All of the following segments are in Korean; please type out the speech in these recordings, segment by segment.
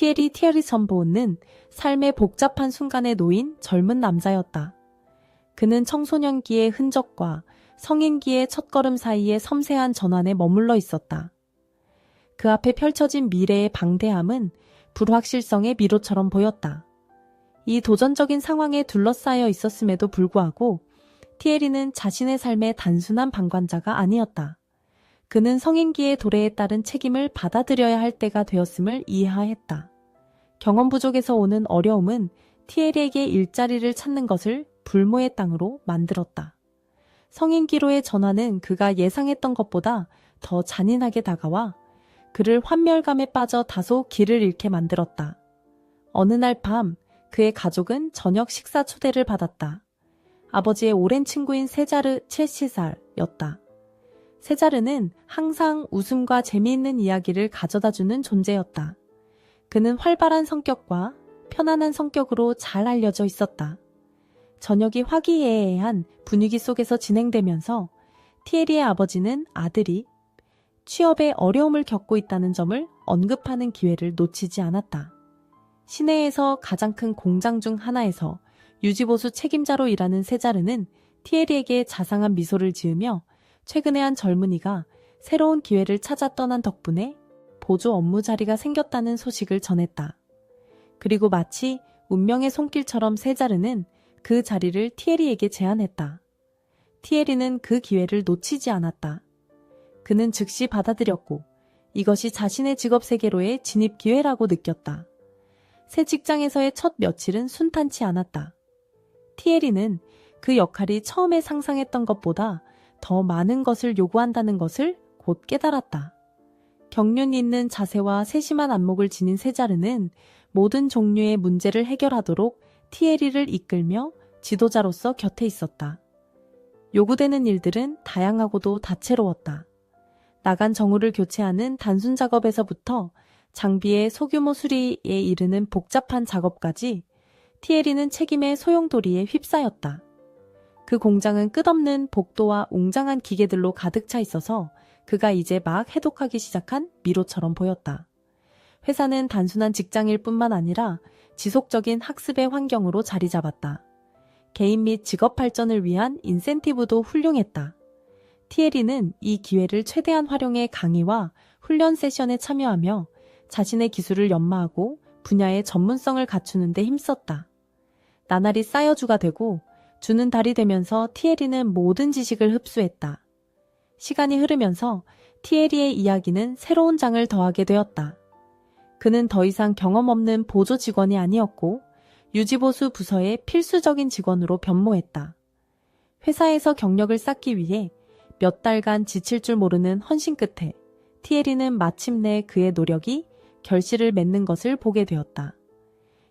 티에리 선보는 삶의 복잡한 순간에 놓인 젊은 남자였다. 그는 청소년기의 흔적과 성인기의 첫걸음 사이의 섬세한 전환에 머물러 있었다. 그 앞에 펼쳐진 미래의 방대함은 불확실성의 미로처럼 보였다. 이 도전적인 상황에 둘러싸여 있었음에도 불구하고 티에리는 자신의 삶의 단순한 방관자가 아니었다. 그는 성인기의 도래에 따른 책임을 받아들여야 할 때가 되었음을 이해했다. 경험 부족에서 오는 어려움은 티에리에게 일자리를 찾는 것을 불모의 땅으로 만들었다. 성인기로의 전환은 그가 예상했던 것보다 더 잔인하게 다가와 그를 환멸감에 빠져 다소 길을 잃게 만들었다. 어느 날 밤 그의 가족은 저녁 식사 초대를 받았다. 아버지의 오랜 친구인 세자르 70살이었다. 세자르는 항상 웃음과 재미있는 이야기를 가져다주는 존재였다. 그는 활발한 성격과 편안한 성격으로 잘 알려져 있었다. 저녁이 화기애애한 분위기 속에서 진행되면서 티에리의 아버지는 아들이 취업에 어려움을 겪고 있다는 점을 언급하는 기회를 놓치지 않았다. 시내에서 가장 큰 공장 중 하나에서 유지보수 책임자로 일하는 세자르는 티에리에게 자상한 미소를 지으며 최근에 한 젊은이가 새로운 기회를 찾아 떠난 덕분에 보조 업무 자리가 생겼다는 소식을 전했다. 그리고 마치 운명의 손길처럼 세자르는 그 자리를 티에리에게 제안했다. 티에리는 그 기회를 놓치지 않았다. 그는 즉시 받아들였고 이것이 자신의 직업 세계로의 진입 기회라고 느꼈다. 새 직장에서의 첫 며칠은 순탄치 않았다. 티에리는 그 역할이 처음에 상상했던 것보다 더 많은 것을 요구한다는 것을 곧 깨달았다. 경륜 있는 자세와 세심한 안목을 지닌 세자르는 모든 종류의 문제를 해결하도록 티에리를 이끌며 지도자로서 곁에 있었다. 요구되는 일들은 다양하고도 다채로웠다. 나간 정우를 교체하는 단순 작업에서부터 장비의 소규모 수리에 이르는 복잡한 작업까지 티에리는 책임의 소용돌이에 휩싸였다. 그 공장은 끝없는 복도와 웅장한 기계들로 가득 차 있어서 그가 이제 막 해독하기 시작한 미로처럼 보였다. 회사는 단순한 직장일 뿐만 아니라 지속적인 학습의 환경으로 자리 잡았다. 개인 및 직업 발전을 위한 인센티브도 훌륭했다. 티에리는 이 기회를 최대한 활용해 강의와 훈련 세션에 참여하며 자신의 기술을 연마하고 분야의 전문성을 갖추는 데 힘썼다. 나날이 쌓여주가 되고 주는 달이 되면서 티에리는 모든 지식을 흡수했다. 시간이 흐르면서 티에리의 이야기는 새로운 장을 더하게 되었다. 그는 더 이상 경험 없는 보조 직원이 아니었고 유지보수 부서의 필수적인 직원으로 변모했다. 회사에서 경력을 쌓기 위해 몇 달간 지칠 줄 모르는 헌신 끝에 티에리는 마침내 그의 노력이 결실을 맺는 것을 보게 되었다.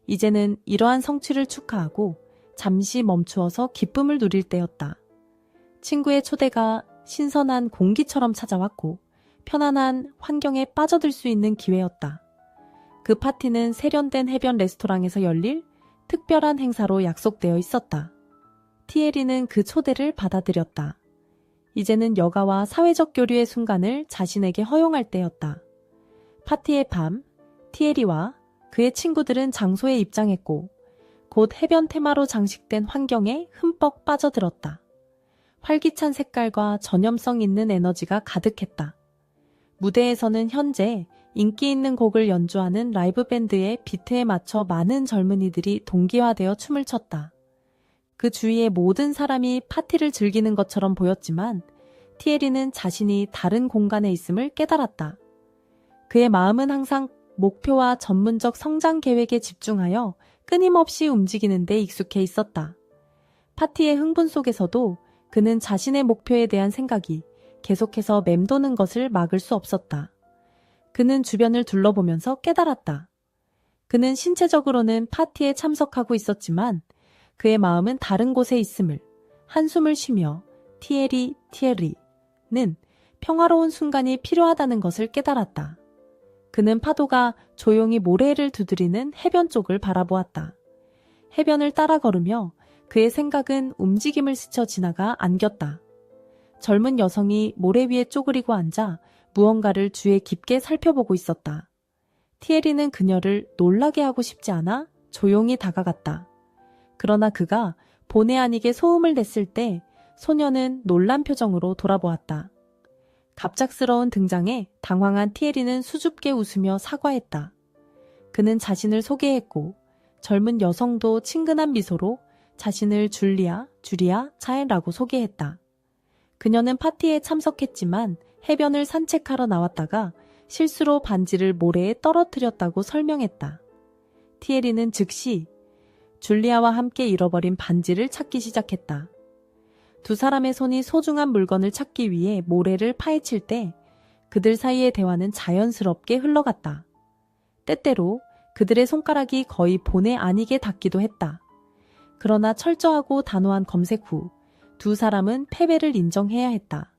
이제는 이러한 성취를 축하하고 잠시 멈추어서 기쁨을 누릴 때였다. 친구의 초대가 신선한 공기처럼 찾아왔고 편안한 환경에 빠져들 수 있는 기회였다. 그 파티는 세련된 해변 레스토랑에서 열릴 특별한 행사로 약속되어 있었다. 티에리는 그 초대를 받아들였다. 이제는 여가와 사회적 교류의 순간을 자신에게 허용할 때였다. 파티의 밤, 티에리와 그의 친구들은 장소에 입장했고 곧 해변 테마로 장식된 환경에 흠뻑 빠져들었다. 활기찬 색깔과 전염성 있는 에너지가 가득했다. 무대에서는 현재 인기 있는 곡을 연주하는 라이브 밴드의 비트에 맞춰 많은 젊은이들이 동기화되어 춤을 췄다. 그 주위의 모든 사람이 파티를 즐기는 것처럼 보였지만 티에리는 자신이 다른 공간에 있음을 깨달았다. 그의 마음은 항상 목표와 전문적 성장 계획에 집중하여 끊임없이 움직이는 데 익숙해 있었다. 파티의 흥분 속에서도 그는 자신의 목표에 대한 생각이 계속해서 맴도는 것을 막을 수 없었다. 그는 주변을 둘러보면서 깨달았다. 그는 신체적으로는 파티에 참석하고 있었지만 그의 마음은 다른 곳에 있음을 한숨을 쉬며 티에리는 평화로운 순간이 필요하다는 것을 깨달았다. 그는 파도가 조용히 모래를 두드리는 해변 쪽을 바라보았다. 해변을 따라 걸으며 그의 생각은 움직임을 스쳐 지나가 안겼다. 젊은 여성이 모래 위에 쪼그리고 앉아 무언가를 주의 깊게 살펴보고 있었다. 티에리는 그녀를 놀라게 하고 싶지 않아 조용히 다가갔다. 그러나 그가 본의 아니게 소음을 냈을 때 소녀는 놀란 표정으로 돌아보았다. 갑작스러운 등장에 당황한 티에리는 수줍게 웃으며 사과했다. 그는 자신을 소개했고 젊은 여성도 친근한 미소로 자신을 줄리아 차엔라고 소개했다. 그녀는 파티에 참석했지만 해변을 산책하러 나왔다가 실수로 반지를 모래에 떨어뜨렸다고 설명했다. 티에리는 즉시 줄리아와 함께 잃어버린 반지를 찾기 시작했다. 두 사람의 손이 소중한 물건을 찾기 위해 모래를 파헤칠 때 그들 사이의 대화는 자연스럽게 흘러갔다. 때때로 그들의 손가락이 거의 본의 아니게 닿기도 했다. 그러나 철저하고 단호한 검색 후 두 사람은 패배를 인정해야 했다.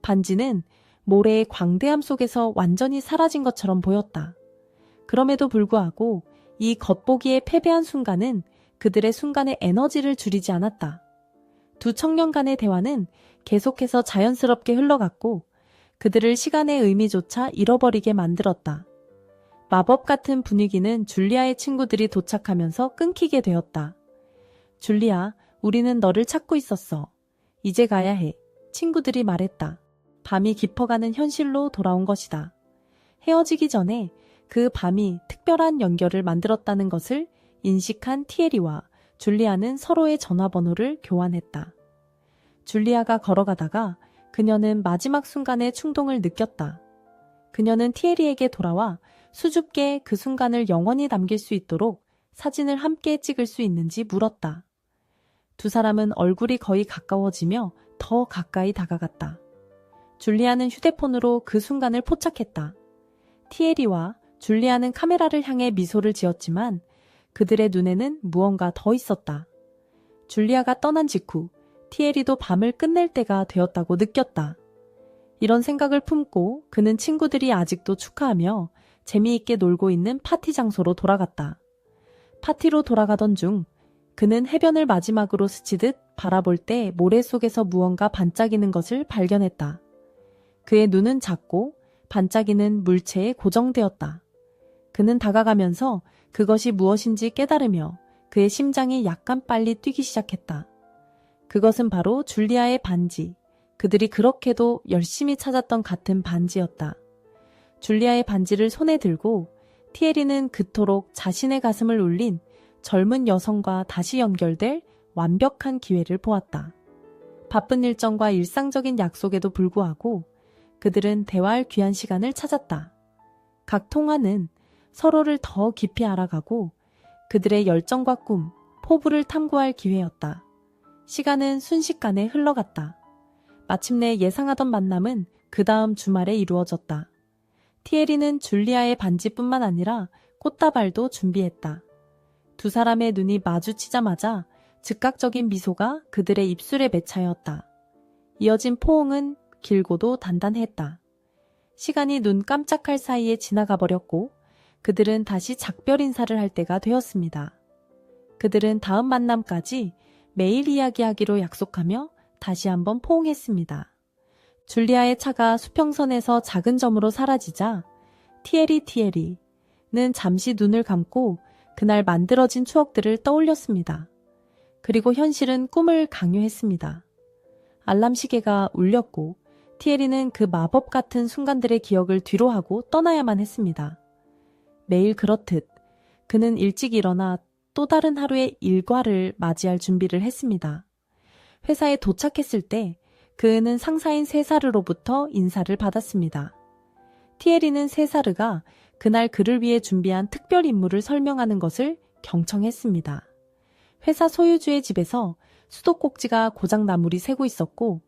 반지는 모래의 광대함 속에서 완전히 사라진 것처럼 보였다. 그럼에도 불구하고 이 겉보기에 패배한 순간은 그들의 순간의 에너지를 줄이지 않았다. 두 청년 간의 대화는 계속해서 자연스럽게 흘러갔고 그들을 시간의 의미조차 잃어버리게 만들었다. 마법 같은 분위기는 줄리아의 친구들이 도착하면서 끊기게 되었다. 줄리아, 우리는 너를 찾고 있었어. 이제 가야 해. 친구들이 말했다. 밤이 깊어가는 현실로 돌아온 것이다. 헤어지기 전에 그 밤이 특별한 연결을 만들었다는 것을 인식한 티에리와 줄리아는 서로의 전화번호를 교환했다. 줄리아가 걸어가다가 그녀는 마지막 순간의 충동을 느꼈다. 그녀는 티에리에게 돌아와 수줍게 그 순간을 영원히 남길 수 있도록 사진을 함께 찍을 수 있는지 물었다. 두 사람은 얼굴이 거의 가까워지며 더 가까이 다가갔다. 줄리아는 휴대폰으로 그 순간을 포착했다. 티에리와 줄리아는 카메라를 향해 미소를 지었지만 그들의 눈에는 무언가 더 있었다. 줄리아가 떠난 직후 티에리도 밤을 끝낼 때가 되었다고 느꼈다. 이런 생각을 품고 그는 친구들이 아직도 축하하며 재미있게 놀고 있는 파티 장소로 돌아갔다. 파티로 돌아가던 중 그는 해변을 마지막으로 스치듯 바라볼 때 모래 속에서 무언가 반짝이는 것을 발견했다. 그의 눈은 작고 반짝이는 물체에 고정되었다. 그는 다가가면서 그것이 무엇인지 깨달으며 그의 심장이 약간 빨리 뛰기 시작했다. 그것은 바로 줄리아의 반지, 그들이 그렇게도 열심히 찾았던 같은 반지였다. 줄리아의 반지를 손에 들고 티에리는 그토록 자신의 가슴을 울린 젊은 여성과 다시 연결될 완벽한 기회를 보았다. 바쁜 일정과 일상적인 약속에도 불구하고 그들은 대화할 귀한 시간을 찾았다. 각 통화는 서로를 더 깊이 알아가고 그들의 열정과 꿈, 포부를 탐구할 기회였다. 시간은 순식간에 흘러갔다. 마침내 예상하던 만남은 그 다음 주말에 이루어졌다. 티에리는 줄리아의 반지뿐만 아니라 꽃다발도 준비했다. 두 사람의 눈이 마주치자마자 즉각적인 미소가 그들의 입술에 맺혀였다. 이어진 포옹은 길고도 단단했다. 시간이 눈 깜짝할 사이에 지나가 버렸고 그들은 다시 작별 인사를 할 때가 되었습니다. 그들은 다음 만남까지 매일 이야기하기로 약속하며 다시 한번 포옹했습니다. 줄리아의 차가 수평선에서 작은 점으로 사라지자 티에리는 잠시 눈을 감고 그날 만들어진 추억들을 떠올렸습니다. 그리고 현실은 꿈을 강요했습니다. 알람 시계가 울렸고 티에리는 그 마법 같은 순간들의 기억을 뒤로하고 떠나야만 했습니다. 매일 그렇듯 그는 일찍 일어나 또 다른 하루의 일과를 맞이할 준비를 했습니다. 회사에 도착했을 때 그는 상사인 세사르로부터 인사를 받았습니다. 티에리는 세사르가 그날 그를 위해 준비한 특별 임무를 설명하는 것을 경청했습니다. 회사 소유주의 집에서 수도꼭지가 고장나물이 새고 있었고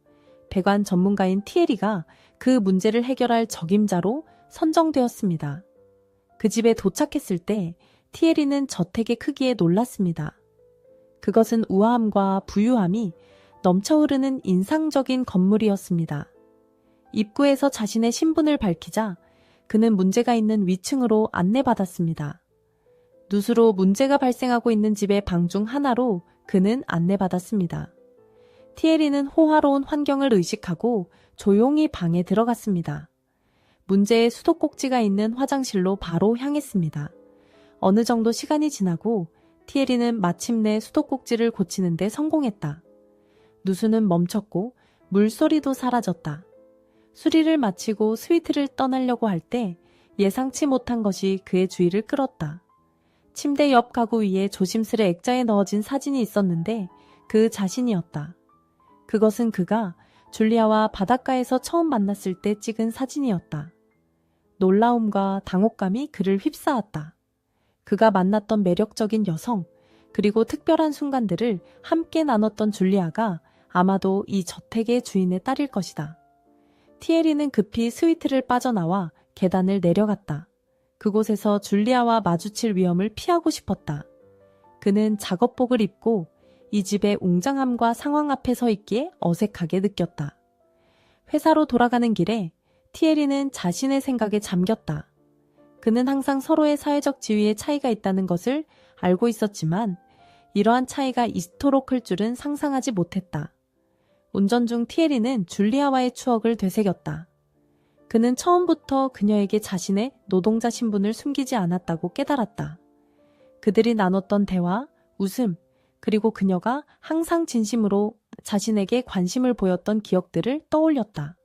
배관 전문가인 티에리가 그 문제를 해결할 적임자로 선정되었습니다. 그 집에 도착했을 때 티에리는 저택의 크기에 놀랐습니다. 그것은 우아함과 부유함이 넘쳐흐르는 인상적인 건물이었습니다. 입구에서 자신의 신분을 밝히자 그는 문제가 있는 위층으로 안내받았습니다. 누수로 문제가 발생하고 있는 집의 방 중 하나로 그는 안내받았습니다. 티에리는 호화로운 환경을 의식하고 조용히 방에 들어갔습니다. 문제의 수도꼭지가 있는 화장실로 바로 향했습니다. 어느 정도 시간이 지나고 티에리는 마침내 수도꼭지를 고치는 데 성공했다. 누수는 멈췄고 물소리도 사라졌다. 수리를 마치고 스위트를 떠나려고 할 때 예상치 못한 것이 그의 주의를 끌었다. 침대 옆 가구 위에 조심스레 액자에 넣어진 사진이 있었는데 그 자신이었다. 그것은 그가 줄리아와 바닷가에서 처음 만났을 때 찍은 사진이었다. 놀라움과 당혹감이 그를 휩싸았다. 그가 만났던 매력적인 여성, 그리고 특별한 순간들을 함께 나눴던 줄리아가 아마도 이 저택의 주인의 딸일 것이다. 티에리는 급히 스위트를 빠져나와 계단을 내려갔다. 그곳에서 줄리아와 마주칠 위험을 피하고 싶었다. 그는 작업복을 입고 이 집의 웅장함과 상황 앞에 서 있기에 어색하게 느꼈다. 회사로 돌아가는 길에 티에리는 자신의 생각에 잠겼다. 그는 항상 서로의 사회적 지위에 차이가 있다는 것을 알고 있었지만 이러한 차이가 이토록 클 줄은 상상하지 못했다. 운전 중 티에리는 줄리아와의 추억을 되새겼다. 그는 처음부터 그녀에게 자신의 노동자 신분을 숨기지 않았다고 깨달았다. 그들이 나눴던 대화, 웃음, 그리고 그녀가 항상 진심으로 자신에게 관심을 보였던 기억들을 떠올렸다.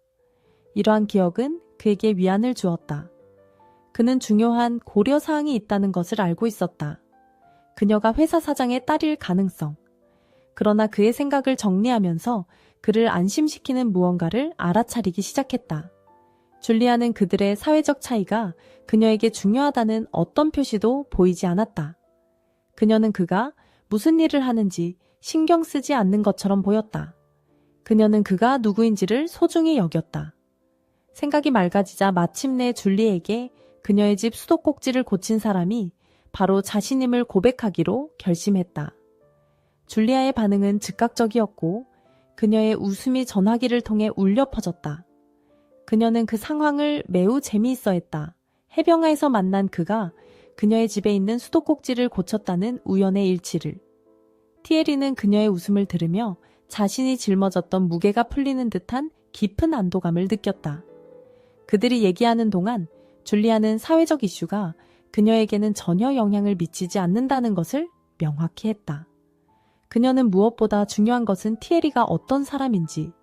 이러한 기억은 그에게 위안을 주었다. 그는 중요한 고려사항이 있다는 것을 알고 있었다. 그녀가 회사 사장의 딸일 가능성. 그러나 그의 생각을 정리하면서 그를 안심시키는 무언가를 알아차리기 시작했다. 줄리아는 그들의 사회적 차이가 그녀에게 중요하다는 어떤 표시도 보이지 않았다. 그녀는 그가 무슨 일을 하는지 신경 쓰지 않는 것처럼 보였다. 그녀는 그가 누구인지를 소중히 여겼다. 생각이 맑아지자 마침내 줄리에게 그녀의 집 수도꼭지를 고친 사람이 바로 자신임을 고백하기로 결심했다. 줄리아의 반응은 즉각적이었고 그녀의 웃음이 전화기를 통해 울려 퍼졌다. 그녀는 그 상황을 매우 재미있어 했다. 해변가에서 만난 그가 그녀의 집에 있는 수도꼭지를 고쳤다는 우연의 일치를. 티에리는 그녀의 웃음을 들으며 자신이 짊어졌던 무게가 풀리는 듯한 깊은 안도감을 느꼈다. 그들이 얘기하는 동안 줄리아는 사회적 이슈가 그녀에게는 전혀 영향을 미치지 않는다는 것을 명확히 했다. 그녀는 무엇보다 중요한 것은 티에리가 어떤 사람인지,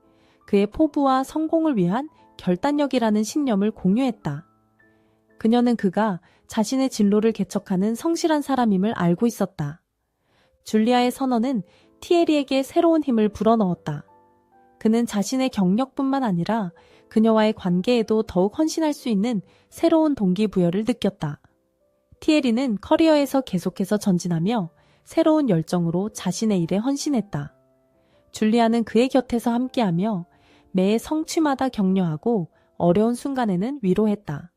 그의 포부와 성공을 위한 결단력이라는 신념을 공유했다. 그녀는 그가 자신의 진로를 개척하는 성실한 사람임을 알고 있었다. 줄리아의 선언은 티에리에게 새로운 힘을 불어넣었다. 그는 자신의 경력뿐만 아니라 그녀와의 관계에도 더욱 헌신할 수 있는 새로운 동기부여를 느꼈다. 티에리는 커리어에서 계속해서 전진하며 새로운 열정으로 자신의 일에 헌신했다. 줄리아는 그의 곁에서 함께하며 매 성취마다 격려하고 어려운 순간에는 위로했다.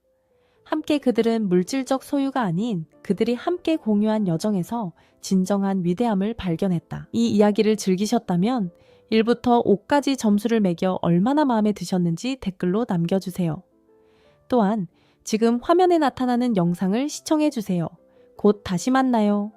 함께 그들은 물질적 소유가 아닌 그들이 함께 공유한 여정에서 진정한 위대함을 발견했다. 이 이야기를 즐기셨다면 1부터 5까지 점수를 매겨 얼마나 마음에 드셨는지 댓글로 남겨주세요. 또한 지금 화면에 나타나는 영상을 시청해주세요. 곧 다시 만나요.